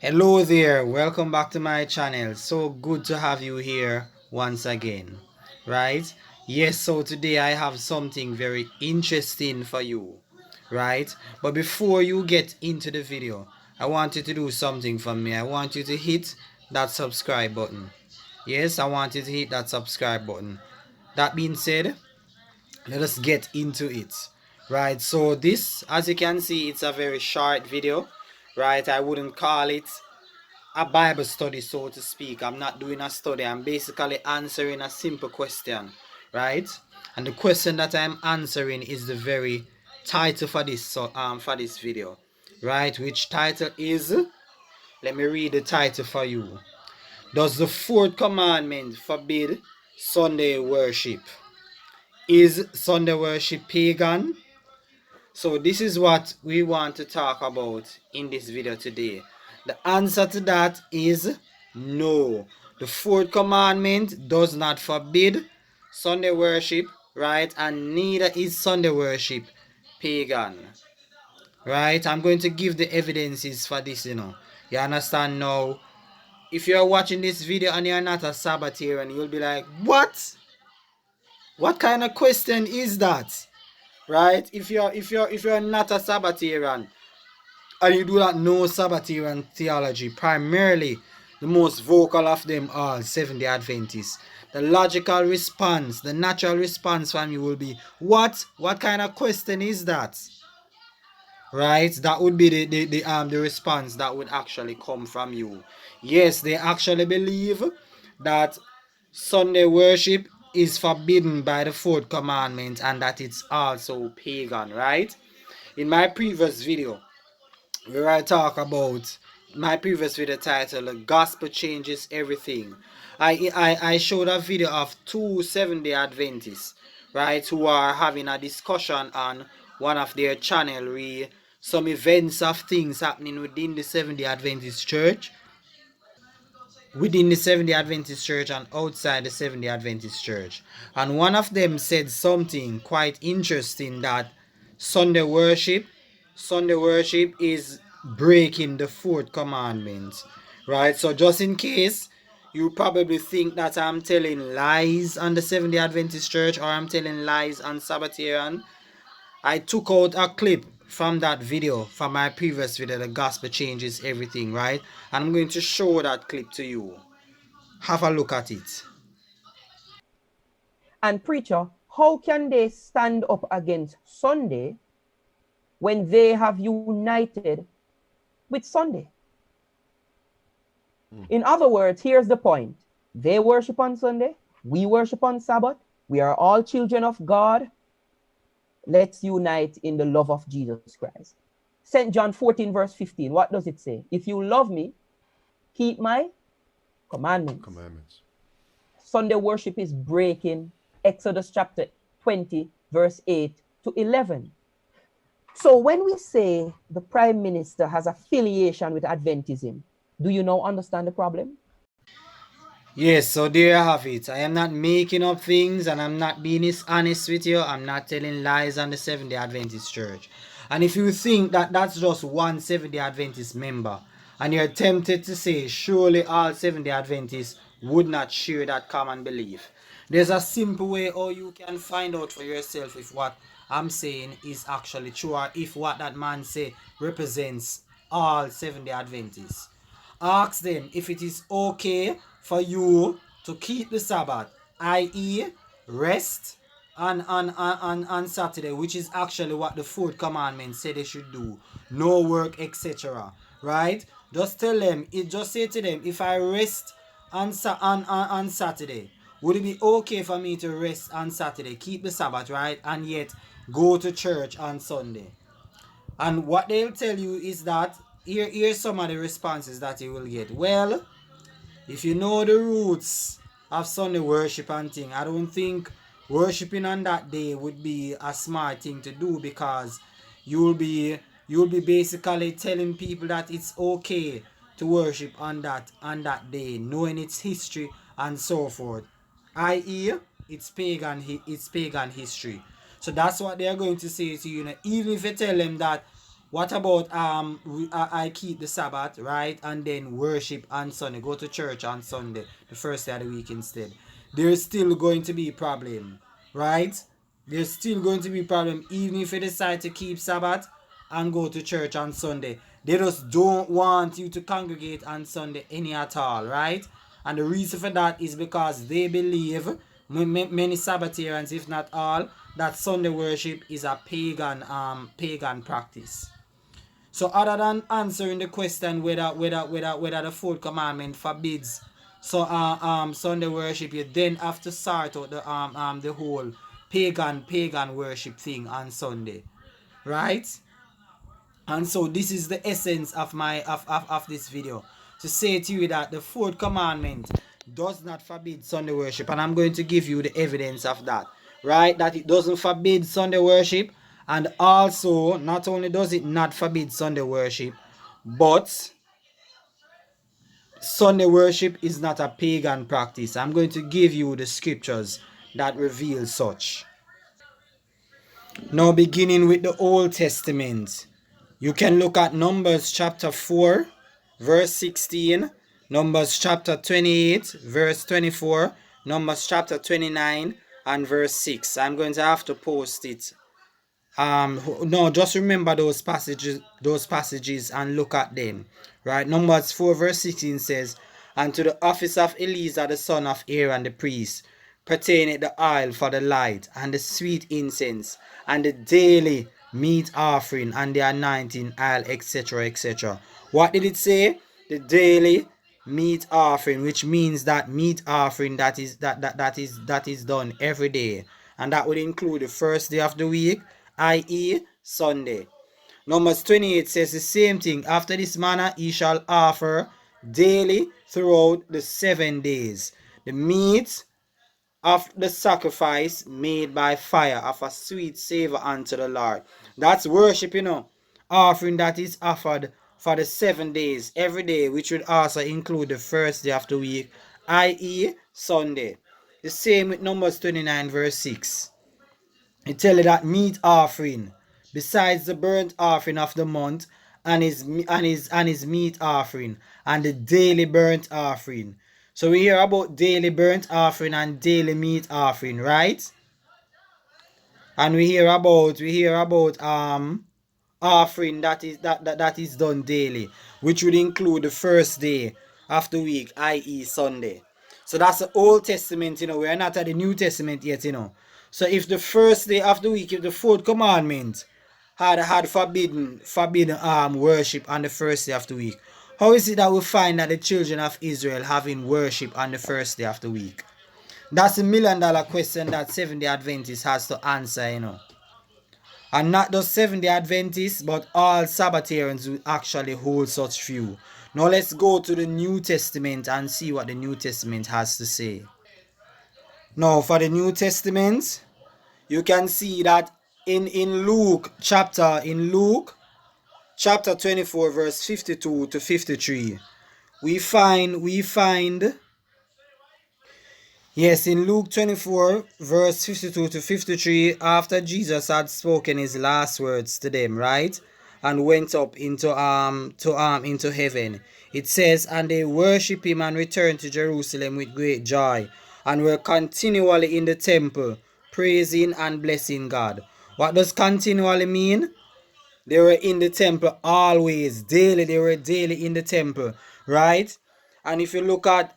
Hello there, welcome back to my channel. So good to have you here once again, right? Yes, so today I have something very interesting for you, right? But before you get into the video, I want you to do something for me. I want you to hit that subscribe button. Yes, I want you to hit that subscribe button. That being said, let us get into it, right? So this, as you can see, it's a very short video, right? I wouldn't call it a Bible study, so to speak. I'm not doing a study. I'm basically answering a simple question, right? And the question that I'm answering is the very title for this video, right? Which title is? Let me read the title for you. Does the fourth commandment forbid Sunday worship? Is Sunday worship pagan? So this is what we want to talk about in this video today. The answer to that is no. The fourth commandment does not forbid Sunday worship, right? And neither is Sunday worship pagan, right? I'm going to give the evidences for this. You understand now? If you're watching this video and you're not a Sabbatarian, you'll be like, what? What kind of question is that? Right? If you're not a Sabbatarian, and you do not know Sabbatarian theology, primarily the most vocal of them all, Seventh-day Adventists, the logical response, the natural response from you will be, what? What kind of question is that? Right? That would be the response that would actually come from you. Yes, they actually believe that Sunday worship is forbidden by the fourth commandment and that it's also pagan, right? In my previous video, where I talk about my previous video titled "The Gospel Changes Everything," I showed a video of two Seventh-day Adventists, right, who are having a discussion on one of their channel re some events of things happening within the Seventh-day Adventist Church, and outside the Seventh-day Adventist Church. And one of them said something quite interesting, that Sunday worship, Sunday worship is breaking the fourth commandment, right? So just in case you probably think that I'm telling lies on the Seventh-day Adventist Church or I'm telling lies on Sabbatarian, I took out a clip from that video, from my previous video, The Gospel Changes Everything, right? And I'm going to show that clip to you. Have a look at it. And preacher, how can they stand up against Sunday when they have united with Sunday? In other words, here's the point. They worship on Sunday. We worship on Sabbath. We are all children of God. Let's unite in the love of Jesus Christ. St. John 14 verse 15. What does it say? If you love me, keep my commandments. Sunday worship is breaking Exodus chapter 20 verse 8 to 11. So when we say the prime minister has affiliation with Adventism, do you now understand the problem? Yes, so there you have it. I am not making up things and I'm not being honest with you. I'm not telling lies on the Seventh-day Adventist Church. And if you think that that's just one Seventh-day Adventist member and you're tempted to say surely all Seventh-day Adventists would not share that common belief, there's a simple way how you can find out for yourself if what I'm saying is actually true, or if what that man say represents all Seventh-day Adventists. Ask them if it is okay for you to keep the Sabbath, i.e., rest on Saturday, which is actually what the fourth commandment said they should do. No work, etc. Right? Just tell them, just say to them, if I rest on Saturday, would it be okay for me to rest on Saturday, keep the Sabbath, right? And yet go to church on Sunday? And what they'll tell you is that here's some of the responses that you will get. Well, if you know the roots of Sunday worship and thing, I don't think worshiping on that day would be a smart thing to do, because you'll be basically telling people that it's okay to worship on that day, knowing its history and so forth. I.e., it's pagan history. So that's what they are going to say to you. Even if you tell them that What about I keep the Sabbath, right, and then worship on Sunday, go to church on Sunday, the first day of the week instead? There's still going to be a problem, right? There's still going to be a problem even if you decide to keep Sabbath and go to church on Sunday. They just don't want you to congregate on Sunday any at all, right? And the reason for that is because they believe, many Sabbatarians, if not all, that Sunday worship is a pagan practice. So other than answering the question whether the fourth commandment forbids Sunday worship, you then have to sort out the whole pagan worship thing on Sunday, right? And so this is the essence of this video, to say to you that the fourth commandment does not forbid Sunday worship, and I'm going to give you the evidence of that, right? That it doesn't forbid Sunday worship, and also not only does it not forbid Sunday worship, but Sunday worship is not a pagan practice. I'm going to give you the scriptures that reveal such. Now, beginning with the Old Testament, you can look at Numbers chapter 4, verse 16, Numbers chapter 28, verse 24, Numbers chapter 29, and verse 6. I'm going to have to post it. No, just remember those passages and look at them. Right? Numbers 4, verse 16 says, "And to the office of Eleazar the son of Aaron the priest pertaineth the oil for the light, and the sweet incense, and the daily meat offering, and the anointing oil," etc., etc. What did it say? The daily meat offering, which means that meat offering that is done every day, and that would include the first day of the week, i.e. Sunday. Numbers 28 says the same thing. "After this manner he shall offer daily throughout the 7 days the meat of the sacrifice made by fire, of a sweet savor unto the Lord." That's worship, offering that is offered for the 7 days every day, which would also include the first day of the week, i.e. Sunday. The same with Numbers 29 verse 6. It tell you that meat offering, besides the burnt offering of the month, and his meat offering, and the daily burnt offering. So we hear about daily burnt offering and daily meat offering, right? And we hear about offering that is done daily, which would include the first day of the week, i.e. Sunday. So that's the Old Testament, we're not at the New Testament yet. So if the first day of the week, if the fourth commandment had forbidden worship on the first day of the week, how is it that we find that the children of Israel having worship on the first day of the week? That's $1 million question that Seventh-day Adventist has to answer. And not just Seventh-day Adventists, but all Sabbatarians who actually hold such view. Now let's go to the New Testament and see what the New Testament has to say. Now for the New Testament, you can see that in Luke chapter 24 verse 52 to 53, we find yes, in Luke 24, verse 52 to 53, after Jesus had spoken his last words to them, right? And went up into heaven. It says, "And they worship him and returned to Jerusalem with great joy, and were continually in the temple, praising and blessing God." What does continually mean? They were in the temple always, daily. They were daily in the temple, right? And if you look at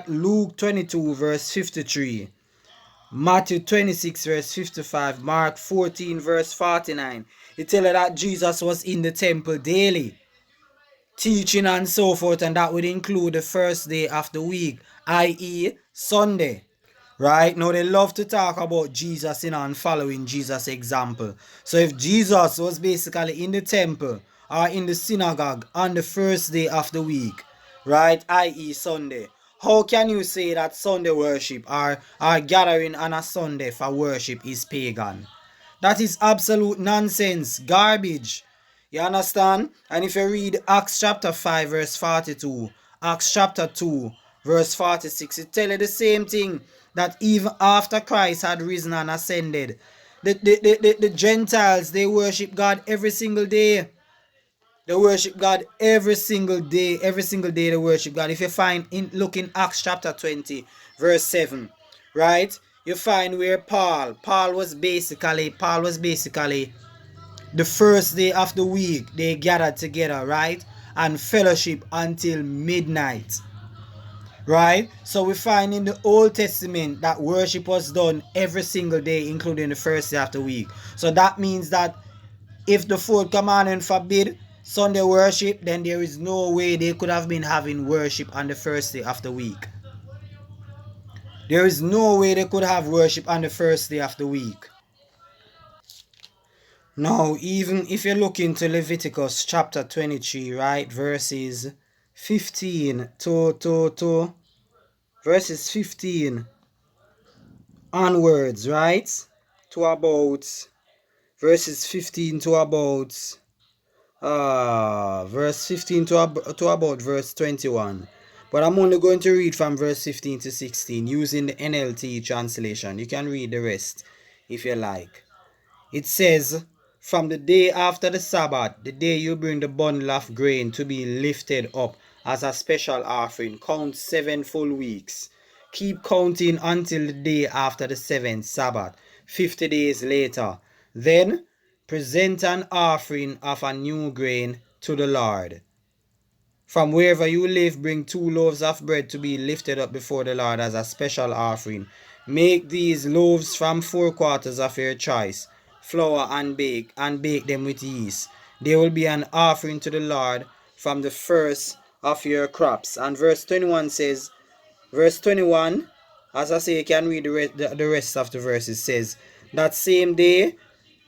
Luke 22 verse 53, Matthew 26 verse 55, Mark 14 verse 49, it tells you that Jesus was in the temple daily, teaching and so forth, and that would include the first day of the week, i.e. Sunday. Right? Now they love to talk about Jesus, and following Jesus' example. So if Jesus was basically in the temple or in the synagogue on the first day of the week, right, i.e. Sunday, how can you say that Sunday worship or gathering on a Sunday for worship is pagan? That is absolute nonsense, garbage. You understand? And if you read Acts chapter 5 verse 42, Acts chapter 2 verse 46, it tells you the same thing, that even after Christ had risen and ascended, The Gentiles, they worship God every single day. They worship God every single day. Every single day they worship God. If you find look in Acts chapter 20, verse 7, right? You find where Paul was basically the first day of the week they gathered together, right? And fellowship until midnight. Right? So we find in the Old Testament that worship was done every single day, including the first day of the week. So that means that if the fourth commandment forbid Sunday worship, then there is no way they could have been having worship on the first day of the week. There is no way they could have worship on the first day of the week. Now, even if you look into Leviticus chapter 23, right, verses 15 to verses 15 onwards, right, to about verses 15 to about verse 15 to about verse 21. But I'm only going to read from verse 15 to 16 using the NLT translation. You can read the rest if you like. It says, from the day after the Sabbath, the day you bring the bundle of grain to be lifted up as a special offering, count 7 full weeks. Keep counting until the day after the 7th Sabbath, 50 days later. Then present an offering of a new grain to the Lord. From wherever you live, bring 2 loaves of bread to be lifted up before the Lord as a special offering. Make these loaves from 4 quarters of your choice, flour and bake them with yeast. They will be an offering to the Lord from the first of your crops. And verse 21 says, verse 21, as I say, you can read the rest of the verses, says, that same day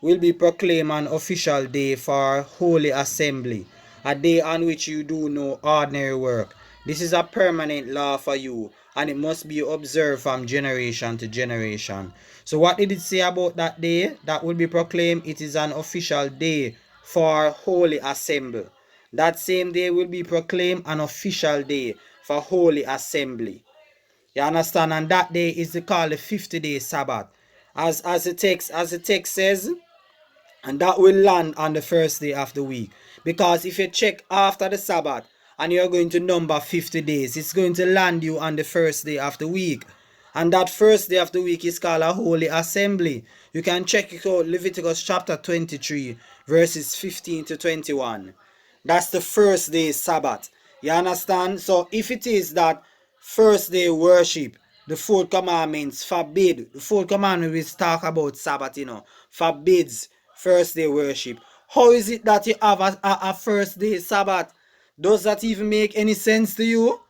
will be proclaimed an official day for holy assembly, a day on which you do no ordinary work. This is a permanent law for you, and it must be observed from generation to generation. So what did it say about that day that will be proclaimed? It is an official day for holy assembly. That same day will be proclaimed an official day for holy assembly. You understand? And that day is called the 50-day Sabbath. As the text says, and that will land on the first day of the week. Because if you check after the Sabbath and you're going to number 50 days, it's going to land you on the first day of the week. And that first day of the week is called a holy assembly. You can check it out, Leviticus chapter 23, verses 15 to 21. That's the first day Sabbath. You understand? So if it is that first day worship, the fourth commandments forbid, the fourth commandment we talk about Sabbath, forbids first day worship. How is it that you have a first day Sabbath? Does that even make any sense to you?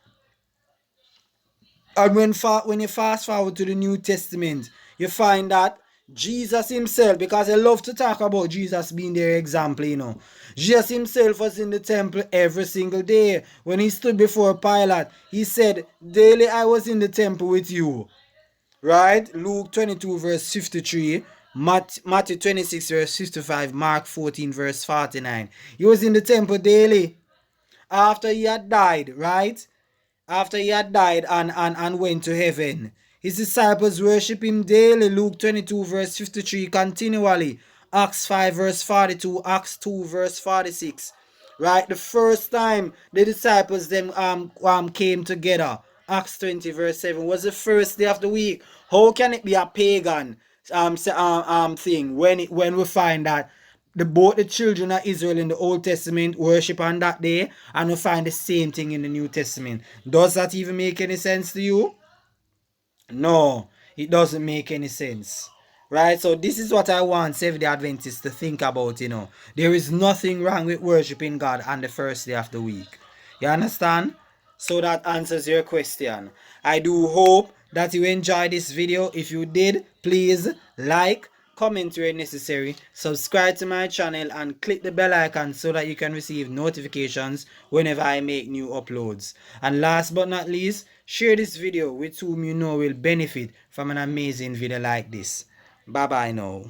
And when you fast forward to the New Testament, you find that Jesus himself, because I love to talk about Jesus being their example. Jesus himself was in the temple every single day. When he stood before Pilate, he said, daily I was in the temple with you. Right? Luke 22 verse 53, Matthew 26 verse 55, Mark 14 verse 49. He was in the temple daily after he had died, right? After he had died and went to heaven. His disciples worship him daily. Luke 22 verse 53 continually. Acts 5 verse 42, Acts 2 verse 46. Right? The first time the disciples them came together, Acts 20 verse 7, was the first day of the week. How can it be a pagan thing when we find that both the children of Israel in the Old Testament worship on that day, and we find the same thing in the New Testament? Does that even make any sense to you? No, it doesn't make any sense. Right? So this is what I want Seventh-day Adventists to think about. There is nothing wrong with worshiping God on the first day of the week. You understand? So that answers your question. I do hope that you enjoyed this video. If you did, please like, comment where necessary, subscribe to my channel, and click the bell icon so that you can receive notifications whenever I make new uploads. And last but not least, share this video with whom you know will benefit from an amazing video like this. Bye bye now.